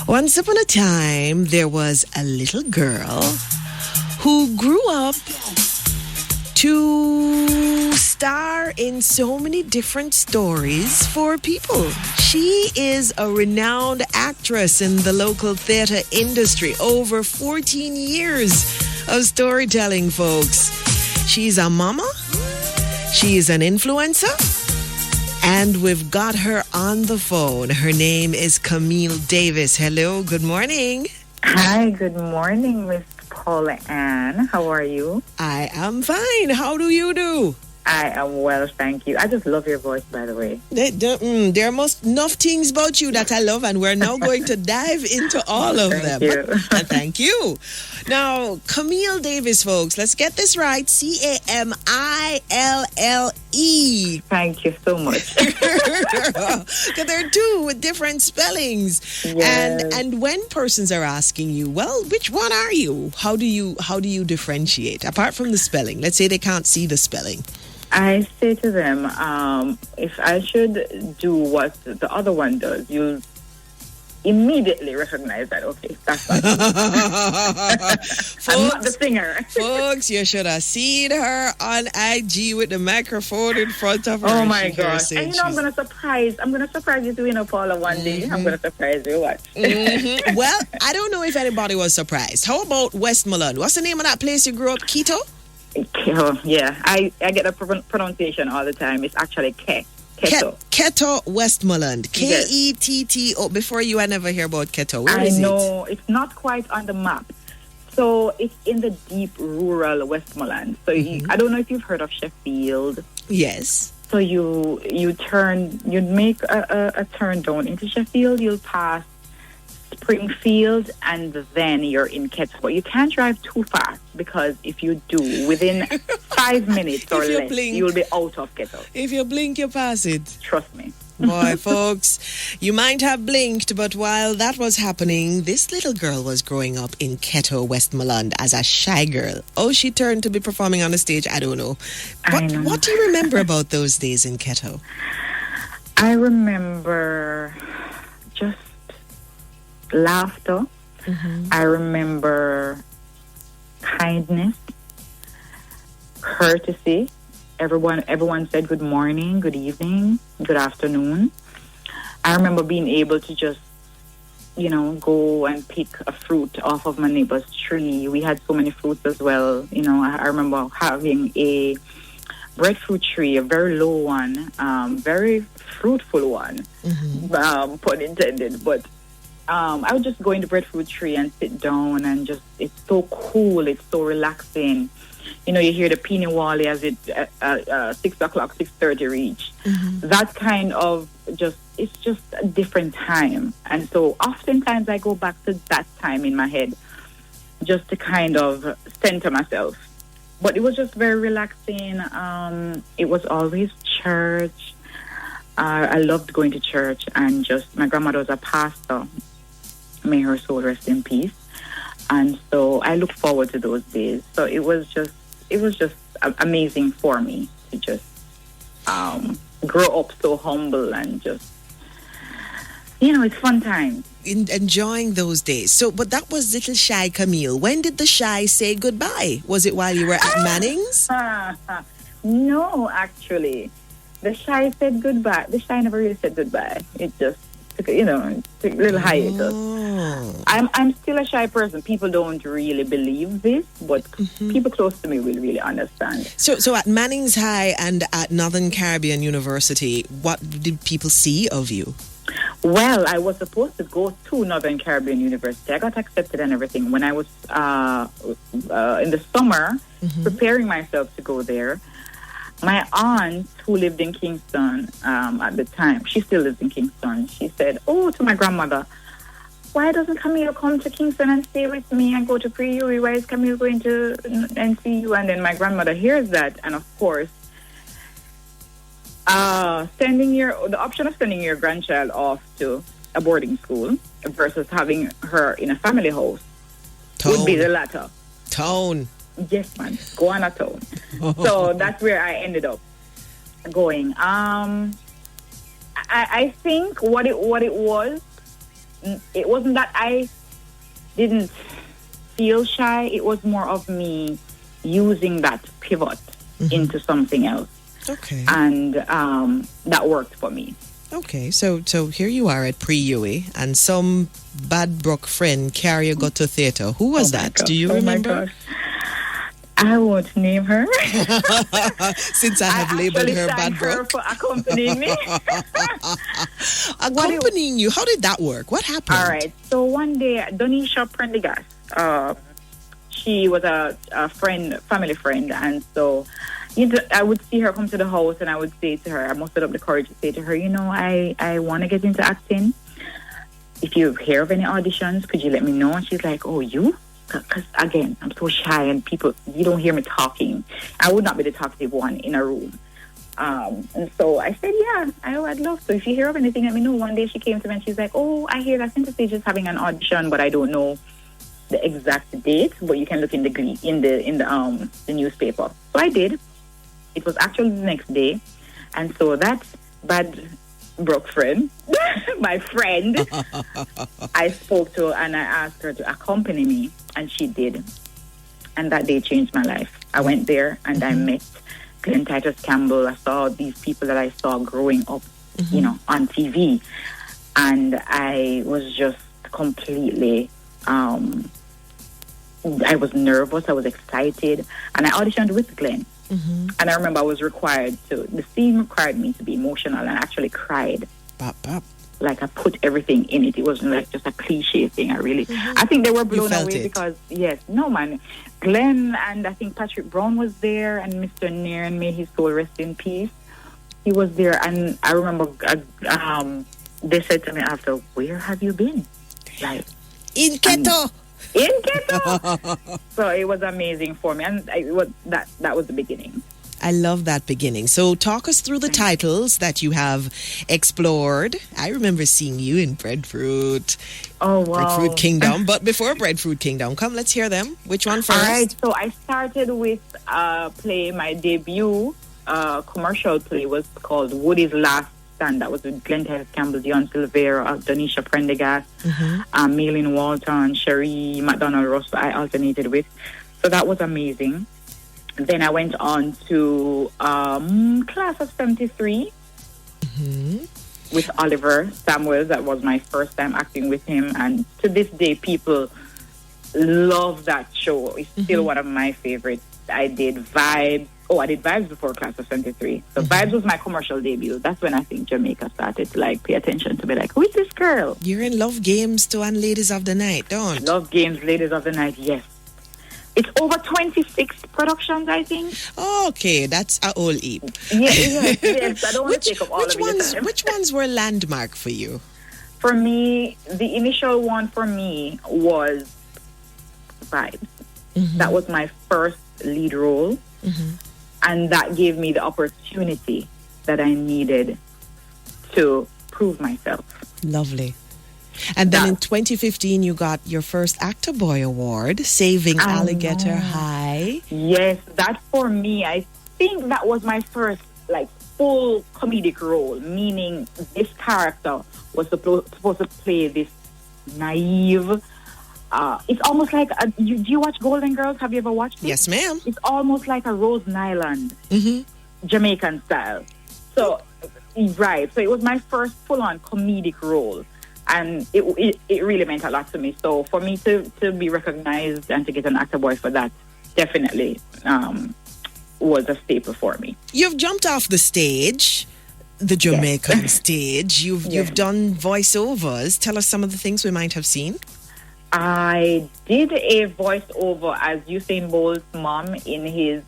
Once upon a time, there was a little girl who grew up to star in so many different stories for people. She is a renowned actress in the local theater industry. Over 14 years of storytelling, folks. She's a mama. She is an influencer. And we've got her on the phone. Her name is Camille Davis. Hello, good morning. Hi, good morning, Miss Paula-Anne. How are you? I am fine. How do you do? I am well, thank you. I just love your voice, by the way. There are enough things about you that I love, and we're now going to dive into all of them. Thank you. Now, Camille Davis, folks, let's get this right. Camille. Thank you so much. Because there are two with different spellings. Yes. And when persons are asking you, well, which one are you? How do you differentiate? Apart from the spelling, let's say they can't see the spelling. I say to them, if I should do what the other one does, you'll immediately recognize that, okay, that's not I'm not the singer. Folks, you should have seen her on IG with the microphone in front of her. Oh my gosh. And I'm going to surprise you too, Paula, one day. I'm going to surprise you. Watch. Well, I don't know if anybody was surprised. How about Westmoreland? What's the name of that place you grew up? Ketto? Yeah, I get the pronunciation all the time. It's actually Ketto. Ketto, Westmoreland. Yes. Ketto. Before you, I never hear about Ketto. Where is it? I know. It's not quite on the map. So it's in the deep rural Westmoreland. So I don't know if you've heard of Sheffield. Yes. So you make a turn down into Sheffield. You'll pass Springfield, and then you're in Ketto. But you can't drive too fast, because if you do, within 5 minutes or less, you'll be out of Ketto. If you blink, you pass it. Trust me. Boy, folks, you might have blinked, but while that was happening, this little girl was growing up in Ketto, Westmoreland, as a shy girl. Oh, she turned to be performing on the stage. I don't know. What do you remember about those days in Ketto? I remember just laughter. I remember kindness, courtesy. Everyone said good morning, good evening, good afternoon. I remember being able to just, go and pick a fruit off of my neighbor's tree. We had so many fruits as well. I remember having a breadfruit tree, a very low one, very fruitful one, pun intended, but I would just go in the breadfruit tree and sit down, and it's so cool, it's so relaxing. You hear the peony wally as it 6 o'clock, 6:30 reach. That kind of it's just a different time. And so oftentimes I go back to that time in my head just to kind of center myself. But it was just very relaxing. It was always church. I loved going to church, and my grandmother was a pastor. May her soul rest in peace. And so I look forward to those days. So it was just amazing for me to just grow up so humble and just, it's fun time. Enjoying those days. So, but that was little shy Camille. When did the shy say goodbye? Was it while you were at Manning's? No, actually. The shy said goodbye. The shy never really said goodbye. It just took a little hiatus. I'm still a shy person. People don't really believe this, but people close to me will really understand. So at Manning's High and at Northern Caribbean University, what did people see of you? Well, I was supposed to go to Northern Caribbean University. I got accepted and everything. When I was in the summer, preparing myself to go there, my aunt, who lived in Kingston at the time, she still lives in Kingston, she said, to my grandmother, why doesn't Camille come to Kingston and stay with me and go to pre-U? Why is Camille going to NCU? And then my grandmother hears that, and of course, the option of sending your grandchild off to a boarding school versus having her in a family house would be the latter. Town. Yes, man. Go on a town. So that's where I ended up going. I think what it was it wasn't that I didn't feel shy. It was more of me using that pivot into something else. Okay. And that worked for me. Okay, so here you are at pre-UE, and some bad broke friend carry you go to theater. Who was that? Do you remember? My gosh. I won't name her. Since I have labeled her bad broke. Her for accompanying me. Accompanying you? How did that work? What happened? All right. So one day, Donisha Prendergast, she was a family friend, and so I would see her come to the house, and I would say to her, I mustered up the courage to say to her, I want to get into acting. If you hear of any auditions, could you let me know? And she's like, oh, you? Because, again, I'm so shy, and you don't hear me talking. I would not be the talkative one in a room. And so I said, yeah, I'd love to. If you hear of anything, let me know. One day she came to me, and she's like, oh, I hear that Center Stage is having an audition, but I don't know the exact date, but you can look in the newspaper. So I did. It was actually the next day. And so that bad broke friend, my friend, I spoke to her and I asked her to accompany me, and she did. And that day changed my life. I went there and I met Glenn Titus Campbell. I saw these people that I saw growing up, on TV. And I was just completely, I was nervous, I was excited, and I auditioned with Glenn. And I remember the scene required me to be emotional, and I actually cried. Bop, bop. Like I put everything in it. It wasn't like just a cliche thing. I think they were blown away because, Glenn and I think Patrick Brown was there, and Mr. Nairn, may his soul rest in peace. He was there, and I remember they said to me after, where have you been? Like, in Ketto. In Ketto. So it was amazing for me, and that was the beginning. I love that beginning. So talk us through the titles that you have explored. I remember seeing you in Breadfruit. Oh, wow. Breadfruit Kingdom. But before Breadfruit Kingdom, come, let's hear them. Which one first? All right. So I started with my debut commercial play was called Woody's Last Stand. That was with Glenn Titus Campbell, Dion Silvera, Donisha Prendergast, Maylin Walton, Cherie McDonald Ross, I alternated with. So that was amazing. Then I went on to Class of 73 with Oliver Samuels. That was my first time acting with him. And to this day, people love that show. It's still one of my favorites. I did Vibes. Oh, I did Vibes before Class of 73. So Vibes was my commercial debut. That's when I think Jamaica started to pay attention to me. Who is this girl? You're in Love Games too and Ladies of the Night, don't? Love Games, Ladies of the Night, yes. It's over 26 productions, I think. Okay, that's a whole heap. Yes. I don't want to take up all of your time. Which ones were landmark for you? For me, the initial one for me was Vibes. That was my first lead role. And that gave me the opportunity that I needed to prove myself. Lovely. And then in 2015, you got your first Actor Boy Award, Saving Alligator High. Yes, that for me, I think that was my first full comedic role, meaning this character was supposed to play this naive. It's almost like, do you watch Golden Girls? Have you ever watched it? Yes, ma'am. It's almost like a Rose Nyland, Jamaican style. So, right. So it was my first full-on comedic role. And it really meant a lot to me. So for me to be recognized and to get an Actor Boy for that definitely was a staple for me. You've jumped off the stage, the Jamaican stage. You've done voiceovers. Tell us some of the things we might have seen. I did a voiceover as Usain Bolt's mom in his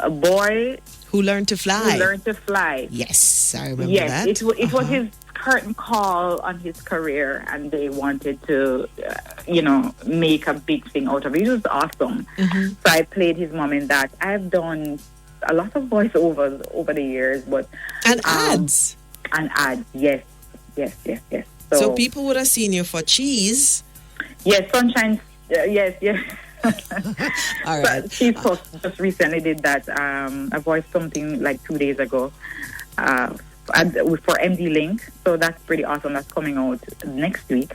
a boy who learned to fly. Yes, I remember that. Yes, it was his curtain call on his career, and they wanted to, make a big thing out of it. It was awesome. So I played his mom in that. I've done a lot of voiceovers over the years, but ads. And ads, yes. So people would have seen you for cheese. Yes, Sunshine. Yes. All right. Cheese Puff just recently did that. I voiced something 2 days ago for MD Link. So that's pretty awesome. That's coming out next week.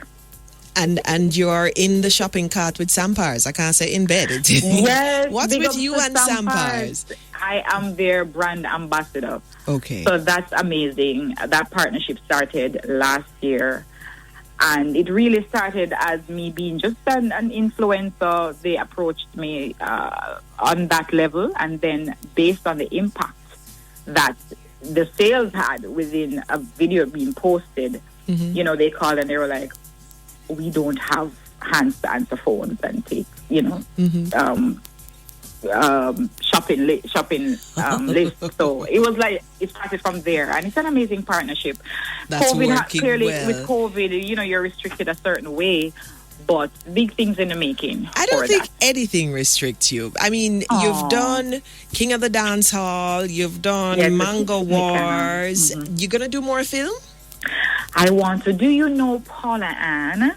And you're in the shopping cart with Sampars. I can't say in bed. Yes. What's with you and Sampars? I am their brand ambassador. Okay. So that's amazing. That partnership started last year. And it really started as me being just an influencer. They approached me on that level. And then based on the impact that the sales had within a video being posted, you know, they called and they were like, we don't have hands to answer phones and take, you know, shopping list. So it was like, it started from there. And it's an amazing partnership. That's working clearly, well. with COVID, you know, you're restricted a certain way, but big things in the making. I don't think anything restricts you. I mean, you've done King of the Dance Hall, you've done Mango Wars. You're going to do more film? I want to. Do you know Paula-Anne?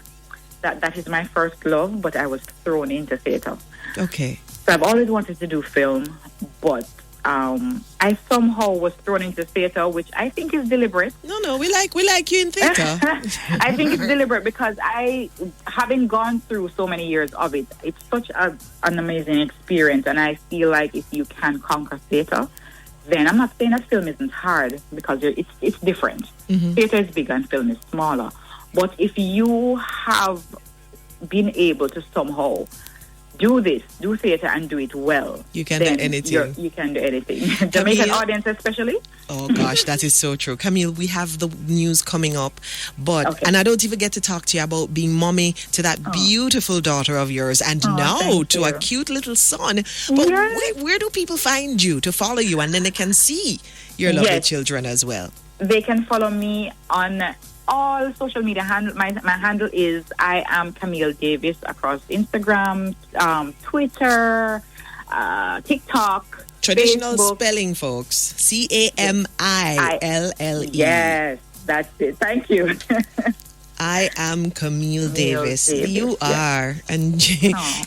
That is my first love, but I was thrown into theater. Okay. So I've always wanted to do film, but I somehow was thrown into theater, which I think is deliberate. No, we like you in theater. I think it's deliberate because having gone through so many years of it, it's such an amazing experience, and I feel like if you can conquer theater, then I'm not saying that film isn't hard because it's different. Theater is bigger and film is smaller. But if you have been able to somehow do theater and do it well, you can do anything. You can do anything. Jamaican audience especially. Oh gosh, that is so true. Camille, we have the news coming up, and I don't even get to talk to you about being mommy to that beautiful daughter of yours, and now to a cute little son. But where do people find you to follow you, and then they can see your lovely children as well? They can follow me on all social media handle. My handle is I am Camille Davis across Instagram, Twitter, TikTok, traditional Facebook. Spelling, folks. Camille. Yes, that's it. Thank you. I am Camille Davis. You are, and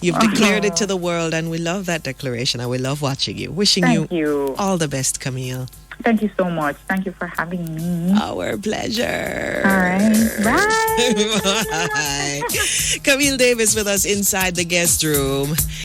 you've declared it to the world, and we love that declaration, and we love watching you. Wishing you all the best, Camille. Thank you so much. Thank you for having me. Our pleasure. All right. Bye. Bye. Camille Davis with us inside the guest room.